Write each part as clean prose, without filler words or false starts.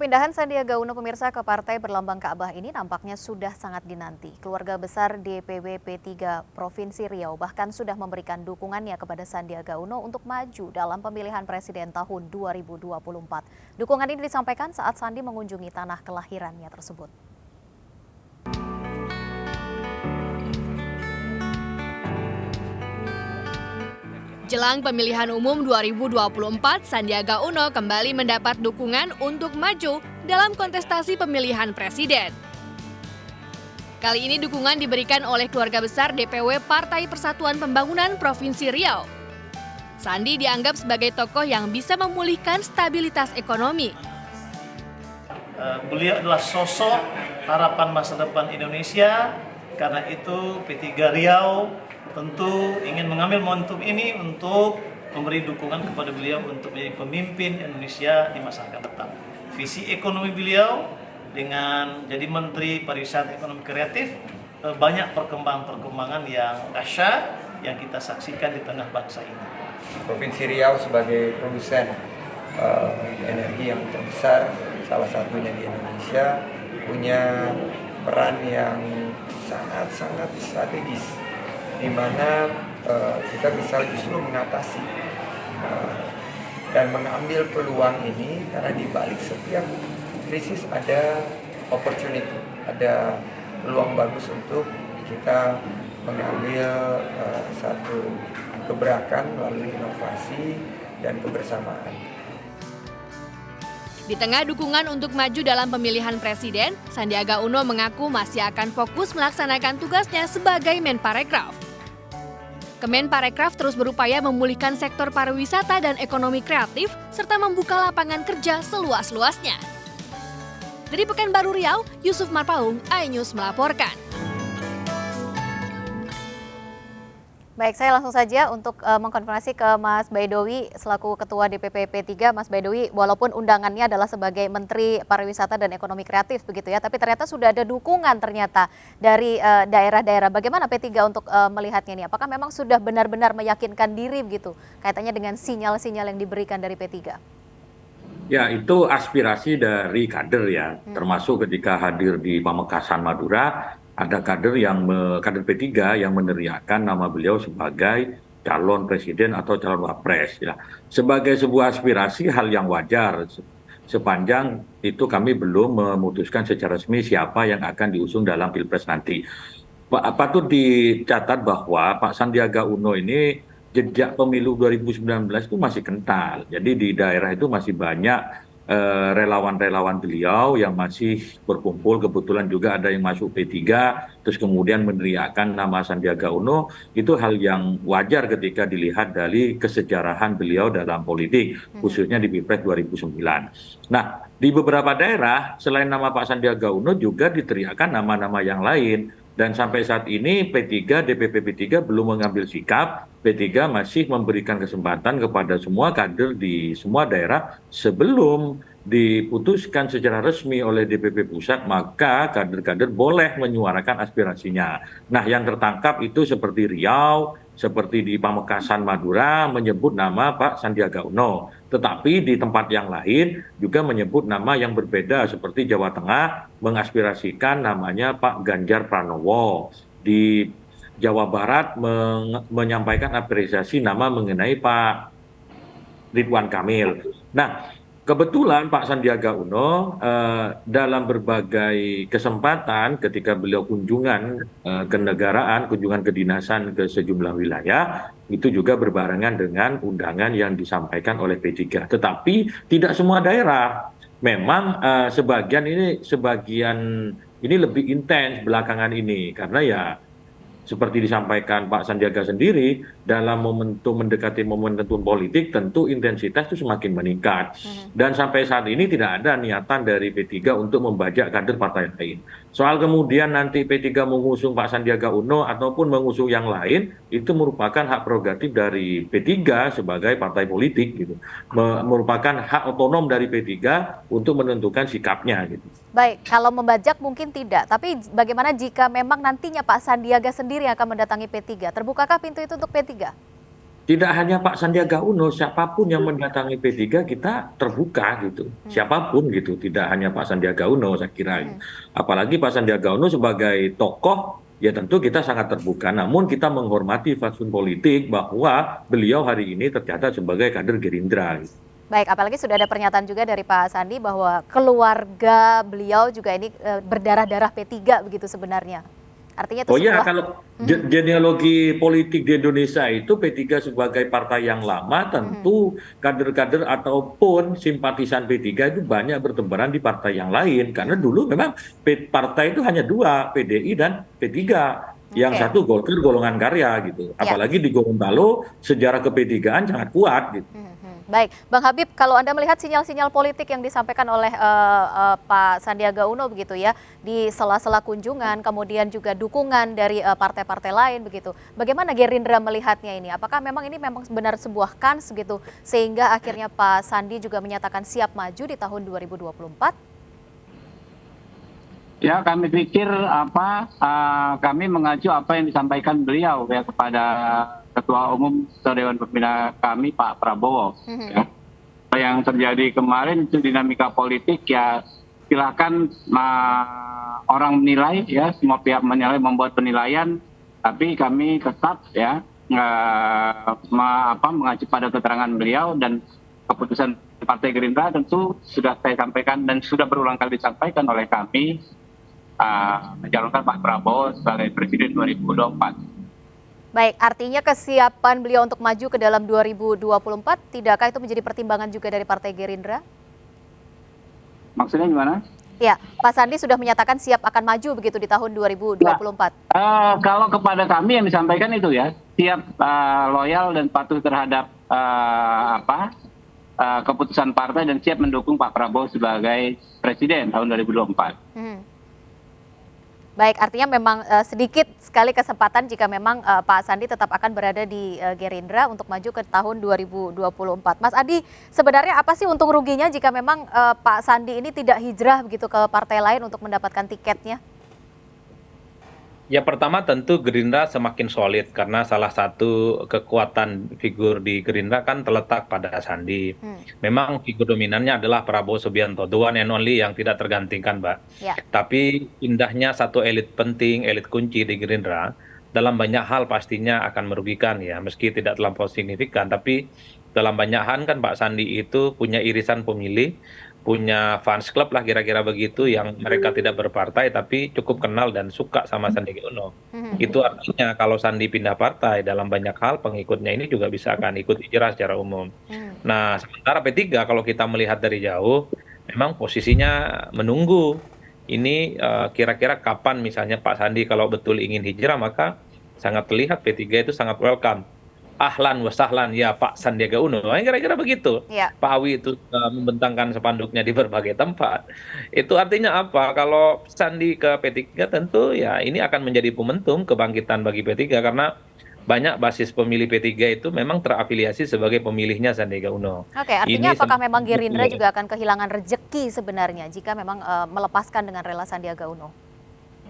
Kepindahan Sandiaga Uno pemirsa ke partai berlambang Ka'bah ini nampaknya sudah sangat dinanti. Keluarga besar DPW P3 Provinsi Riau bahkan sudah memberikan dukungannya kepada Sandiaga Uno untuk maju dalam pemilihan presiden tahun 2024. Dukungan ini disampaikan saat Sandi mengunjungi tanah kelahirannya tersebut. Jelang pemilihan umum 2024, Sandiaga Uno kembali mendapat dukungan untuk maju dalam kontestasi pemilihan presiden. Kali ini dukungan diberikan oleh keluarga besar DPW Partai Persatuan Pembangunan Provinsi Riau. Sandi dianggap sebagai tokoh yang bisa memulihkan stabilitas ekonomi. Beliau adalah sosok harapan masa depan Indonesia, karena itu P3 Riau tentu ingin mengambil momentum ini untuk memberi dukungan kepada beliau untuk menjadi pemimpin Indonesia di masa akan datang. Visi ekonomi beliau dengan jadi Menteri Pariwisata Ekonomi Kreatif, banyak perkembangan yang dahsyat yang kita saksikan di tengah bangsa ini. Provinsi Riau sebagai produsen energi yang terbesar, salah satunya di Indonesia, punya peran yang sangat-sangat strategis, di mana kita bisa justru mengatasi dan mengambil peluang ini, karena di balik setiap krisis ada opportunity, ada peluang bagus untuk kita mengambil satu gebrakan melalui inovasi dan kebersamaan. Di tengah dukungan untuk maju dalam pemilihan presiden, Sandiaga Uno mengaku masih akan fokus melaksanakan tugasnya sebagai Menparekraf. Kemenparekraf terus berupaya memulihkan sektor pariwisata dan ekonomi kreatif serta membuka lapangan kerja seluas-luasnya. Dari Pekanbaru Riau, Yusuf Marpaung, iNews melaporkan. Baik, saya langsung saja untuk mengkonfirmasi ke Mas Baidowi selaku Ketua DPP P3. Mas Baidowi, walaupun undangannya adalah sebagai Menteri Pariwisata dan Ekonomi Kreatif begitu ya, tapi ternyata sudah ada dukungan ternyata dari daerah-daerah. Bagaimana P3 untuk melihatnya ini? Apakah memang sudah benar-benar meyakinkan diri begitu kaitannya dengan sinyal-sinyal yang diberikan dari P3? Ya, itu aspirasi dari kader ya, termasuk ketika hadir di Pamekasan Madura, ada kader P3 yang meneriakkan nama beliau sebagai calon presiden atau calon wapres. Ya. Sebagai sebuah aspirasi, hal yang wajar, sepanjang itu kami belum memutuskan secara resmi siapa yang akan diusung dalam Pilpres nanti. Patut dicatat bahwa Pak Sandiaga Uno ini jejak pemilu 2019 itu masih kental. Jadi di daerah itu masih banyak relawan-relawan beliau yang masih berkumpul. Kebetulan juga ada yang masuk P3, terus kemudian meneriakkan nama Sandiaga Uno. Itu hal yang wajar ketika dilihat dari kesejarahan beliau dalam politik, khususnya di Pilpres 2009. Nah, di beberapa daerah selain nama Pak Sandiaga Uno juga diteriakkan nama-nama yang lain. Dan sampai saat ini P3, DPP P3 belum mengambil sikap. P3 masih memberikan kesempatan kepada semua kader di semua daerah sebelum diputuskan secara resmi oleh DPP Pusat, maka kader-kader boleh menyuarakan aspirasinya. Nah, yang tertangkap itu seperti Riau, seperti di Pamekasan Madura menyebut nama Pak Sandiaga Uno. Tetapi di tempat yang lain juga menyebut nama yang berbeda, seperti Jawa Tengah mengaspirasikan namanya Pak Ganjar Pranowo. Di Jawa Barat menyampaikan apresiasi nama mengenai Pak Ridwan Kamil. Nah, kebetulan Pak Sandiaga Uno dalam berbagai kesempatan ketika beliau kunjungan kenegaraan, kunjungan kedinasan ke sejumlah wilayah, itu juga berbarengan dengan undangan yang disampaikan oleh P3. Tetapi tidak semua daerah. Memang sebagian ini lebih intens belakangan ini, karena ya seperti disampaikan Pak Sandiaga sendiri, dalam momentum mendekati momentum politik tentu intensitas itu semakin meningkat. Dan sampai saat ini tidak ada niatan dari P3 untuk membajak kader partai lain. Soal kemudian nanti P3 mengusung Pak Sandiaga Uno ataupun mengusung yang lain, itu merupakan hak prerogatif dari P3 sebagai partai politik, gitu. Merupakan hak otonom dari P3 untuk menentukan sikapnya, gitu. Baik, kalau membajak mungkin tidak, tapi bagaimana jika memang nantinya Pak Sandiaga sendiri yang akan mendatangi P3? Terbukakah pintu itu untuk P3? tidak hanya Pak Sandiaga Uno, siapapun yang mendatangi P3 kita terbuka gitu. Siapapun gitu, tidak hanya Pak Sandiaga Uno saya kira. Apalagi Pak Sandiaga Uno sebagai tokoh, ya tentu kita sangat terbuka. Namun kita menghormati fatsun politik bahwa beliau hari ini tercatat sebagai kader Gerindra. Baik, apalagi sudah ada pernyataan juga dari Pak Sandi bahwa keluarga beliau juga ini berdarah-darah P3 begitu sebenarnya. Artinya itu Oh ya, sebuah kalau genealogi politik di Indonesia itu P3 sebagai partai yang lama, tentu kader-kader ataupun simpatisan P3 itu banyak bertebaran di partai yang lain. Karena dulu memang partai itu hanya dua, PDI dan P3. Yang Oke. satu Golkar golongan karya gitu. Ya. Apalagi di Gorontalo sejarah ke P3-an sangat kuat gitu. Baik, Bang Habib, kalau Anda melihat sinyal-sinyal politik yang disampaikan oleh Pak Sandiaga Uno begitu ya, di sela-sela kunjungan, kemudian juga dukungan dari partai-partai lain begitu. Bagaimana Gerindra melihatnya ini? Apakah memang ini memang benar sebuah kans gitu, sehingga akhirnya Pak Sandi juga menyatakan siap maju di tahun 2024? Ya, kami pikir kami mengacu apa yang disampaikan beliau ya kepada Ketua Umum Dewan Pembina kami Pak Prabowo. Ya. Apa yang terjadi kemarin itu dinamika politik ya silakan orang menilai ya, semua pihak menilai, membuat penilaian, tapi kami tetap ya mengacu pada keterangan beliau, dan keputusan Partai Gerindra tentu sudah saya sampaikan dan sudah berulang kali disampaikan oleh kami, mencalonkan Pak Prabowo sebagai Presiden 2024. Baik, artinya kesiapan beliau untuk maju ke dalam 2024, tidakkah itu menjadi pertimbangan juga dari Partai Gerindra? Maksudnya gimana? Ya, Pak Sandi sudah menyatakan siap akan maju begitu di tahun 2024. Kalau kepada kami yang disampaikan itu ya, siap loyal dan patuh terhadap keputusan partai dan siap mendukung Pak Prabowo sebagai Presiden tahun 2024. Baik, artinya memang sedikit sekali kesempatan jika memang Pak Sandi tetap akan berada di Gerindra untuk maju ke tahun 2024. Mas Adi, sebenarnya apa sih untung ruginya jika memang Pak Sandi ini tidak hijrah begitu ke partai lain untuk mendapatkan tiketnya? Ya, pertama tentu Gerindra semakin solid karena salah satu kekuatan figur di Gerindra kan terletak pada Sandi. Memang figur dominannya adalah Prabowo Subianto, the one and only yang tidak tergantikan, Mbak. Ya. Tapi indahnya satu elit penting, elit kunci di Gerindra, dalam banyak hal pastinya akan merugikan ya, meski tidak terlampau signifikan. Tapi dalam banyak hal kan Pak Sandi itu punya irisan pemilih, punya fans club lah kira-kira begitu, yang mereka tidak berpartai tapi cukup kenal dan suka sama Sandiaga Uno. Itu artinya kalau Sandi pindah partai dalam banyak hal pengikutnya ini juga bisa akan ikut hijrah secara umum. Nah, sementara P3 kalau kita melihat dari jauh memang posisinya menunggu. Ini kira-kira kapan misalnya Pak Sandi kalau betul ingin hijrah, maka sangat terlihat P3 itu sangat welcome. Ahlan wa sahlan ya Pak Sandiaga Uno, kira-kira begitu. Ya. Pak Awi itu membentangkan spanduknya di berbagai tempat. Itu artinya apa? Kalau Sandi ke P3 tentu ya ini akan menjadi momentum kebangkitan bagi P3 karena banyak basis pemilih P3 itu memang terafiliasi sebagai pemilihnya Sandiaga Uno. Oke, artinya Ini apakah memang Gerindra juga akan kehilangan rejeki sebenarnya jika memang melepaskan dengan rela Sandiaga Uno?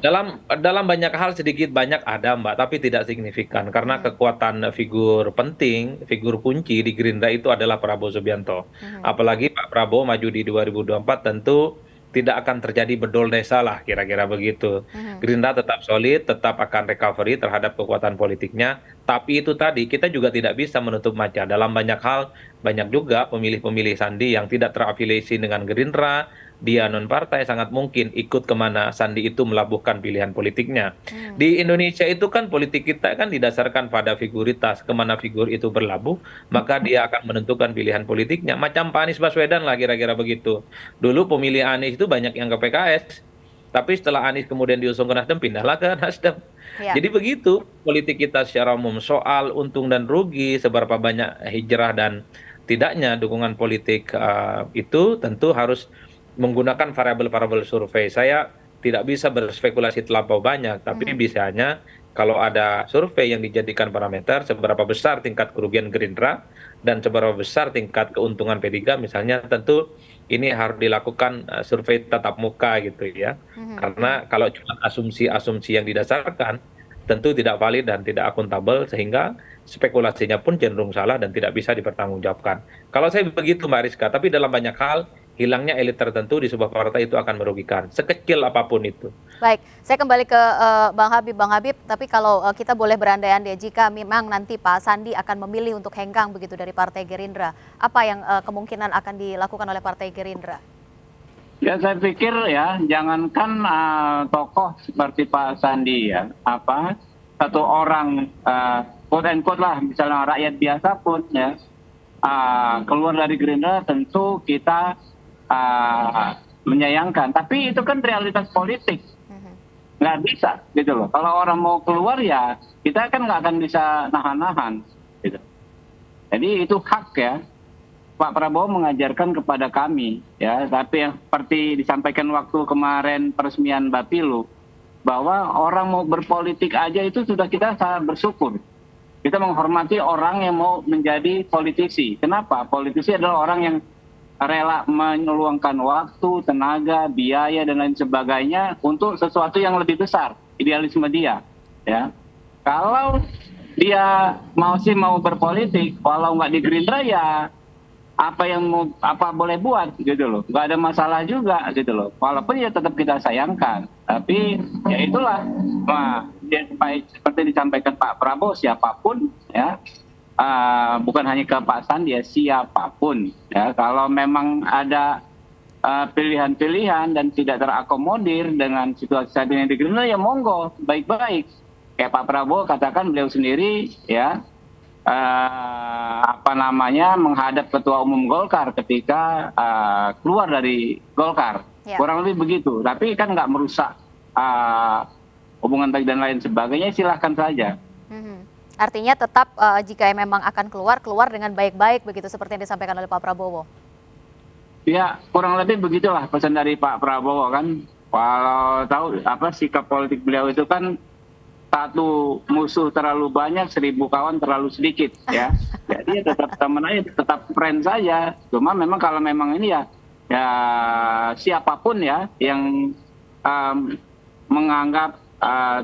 Dalam banyak hal sedikit banyak ada, Mbak, tapi tidak signifikan karena kekuatan figur penting, figur kunci di Gerindra itu adalah Prabowo Subianto. Apalagi Pak Prabowo maju di 2024 tentu tidak akan terjadi bedol desa lah kira-kira begitu. Gerindra tetap solid, tetap akan recovery terhadap kekuatan politiknya, tapi itu tadi kita juga tidak bisa menutup mata. Dalam banyak hal banyak juga pemilih-pemilih Sandi yang tidak terafiliasi dengan Gerindra, dia non partai, sangat mungkin ikut kemana Sandi itu melabuhkan pilihan politiknya. Di Indonesia itu kan politik kita kan didasarkan pada figuritas, kemana figur itu berlabuh maka dia akan menentukan pilihan politiknya. Macam Pak Anies Baswedan lah kira-kira begitu. Dulu pemilih Anies itu banyak yang ke PKS, tapi setelah Anies kemudian diusung ke Nasdem, pindahlah ke Nasdem. Ya. Jadi begitu politik kita secara umum. Soal untung dan rugi, seberapa banyak hijrah dan tidaknya dukungan politik itu tentu harus menggunakan variabel-variabel survei. Saya tidak bisa berspekulasi terlampau banyak, tapi bisanya kalau ada survei yang dijadikan parameter seberapa besar tingkat kerugian Gerindra dan seberapa besar tingkat keuntungan P3 misalnya, tentu ini harus dilakukan survei tatap muka gitu ya. Karena kalau cuma asumsi-asumsi yang didasarkan, tentu tidak valid dan tidak akuntabel, sehingga spekulasinya pun cenderung salah dan tidak bisa dipertanggungjawabkan. Kalau saya begitu Mbak Rizka, tapi dalam banyak hal hilangnya elit tertentu di sebuah partai itu akan merugikan, sekecil apapun itu. Baik, saya kembali ke Bang Habib. Bang Habib, tapi kalau kita boleh berandai-andai jika memang nanti Pak Sandi akan memilih untuk hengkang begitu dari Partai Gerindra, apa yang kemungkinan akan dilakukan oleh Partai Gerindra? Ya saya pikir ya, jangankan tokoh seperti Pak Sandi ya, satu orang quote and quote lah, misalnya rakyat biasa pun ya keluar dari Gerindra, tentu kita menyayangkan. Tapi itu kan realitas politik, nggak bisa gitu loh. Kalau orang mau keluar ya kita kan nggak akan bisa nahan-nahan gitu. Jadi itu hak ya. Pak Prabowo mengajarkan kepada kami ya, tapi yang seperti disampaikan waktu kemarin peresmian Bapilu, bahwa orang mau berpolitik aja itu sudah kita sangat bersyukur. Kita menghormati orang yang mau menjadi politisi. Kenapa? Politisi adalah orang yang rela meluangkan waktu, tenaga, biaya dan lain sebagainya untuk sesuatu yang lebih besar, idealisme dia. Ya, kalau dia mau berpolitik, walau nggak di Gerindra ya apa boleh buat gitu loh, nggak ada masalah juga gitu loh, walaupun ya tetap kita sayangkan, tapi ya itulah seperti disampaikan Pak Prabowo, siapapun ya bukan hanya ke Pak Sandi ya, siapapun ya, kalau memang ada pilihan-pilihan dan tidak terakomodir dengan situasi saat ini di Gerindra ya monggo, baik-baik. Kayak Pak Prabowo katakan beliau sendiri ya menghadap Ketua Umum Golkar ketika keluar dari Golkar, kurang lebih begitu. Tapi kan nggak merusak hubungan baik dan lain sebagainya, silahkan saja. Artinya tetap jika memang akan keluar dengan baik-baik begitu seperti yang disampaikan oleh Pak Prabowo. Ya kurang lebih begitulah pesan dari Pak Prabowo kan. Kalau tahu sikap politik beliau itu kan, satu musuh terlalu banyak, 1000 kawan terlalu sedikit ya. Jadi ya tetap teman aja, tetap friend saja. Cuma memang kalau memang ini ya siapapun ya yang menganggap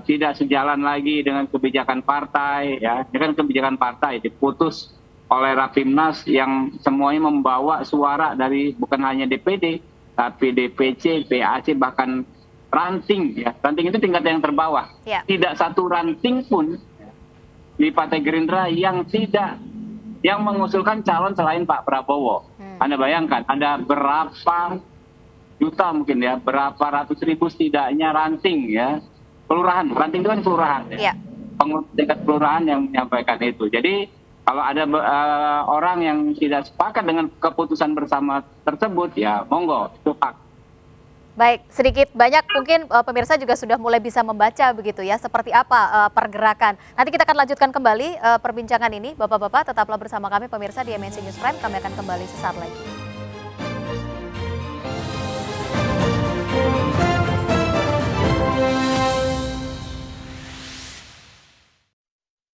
tidak sejalan lagi dengan kebijakan partai ya. Ini kan kebijakan partai diputus oleh Rapimnas yang semuanya membawa suara dari bukan hanya DPD tapi DPC, PAC, bahkan ranting ya, ranting itu tingkat yang terbawah. Tidak satu ranting pun di Partai Gerindra yang mengusulkan calon selain Pak Prabowo. Anda bayangkan ada berapa juta mungkin ya, berapa ratus ribu setidaknya ranting ya, kelurahan, ranting itu kan kelurahan ya. Pengurus tingkat kelurahan yang menyampaikan itu. Jadi kalau ada orang yang tidak sepakat dengan keputusan bersama tersebut ya monggo, itu hak. Baik, sedikit banyak mungkin pemirsa juga sudah mulai bisa membaca begitu ya, seperti apa pergerakan. Nanti kita akan lanjutkan kembali perbincangan ini, Bapak-Bapak tetaplah bersama kami pemirsa di MNC News Prime, kami akan kembali sesaat lagi.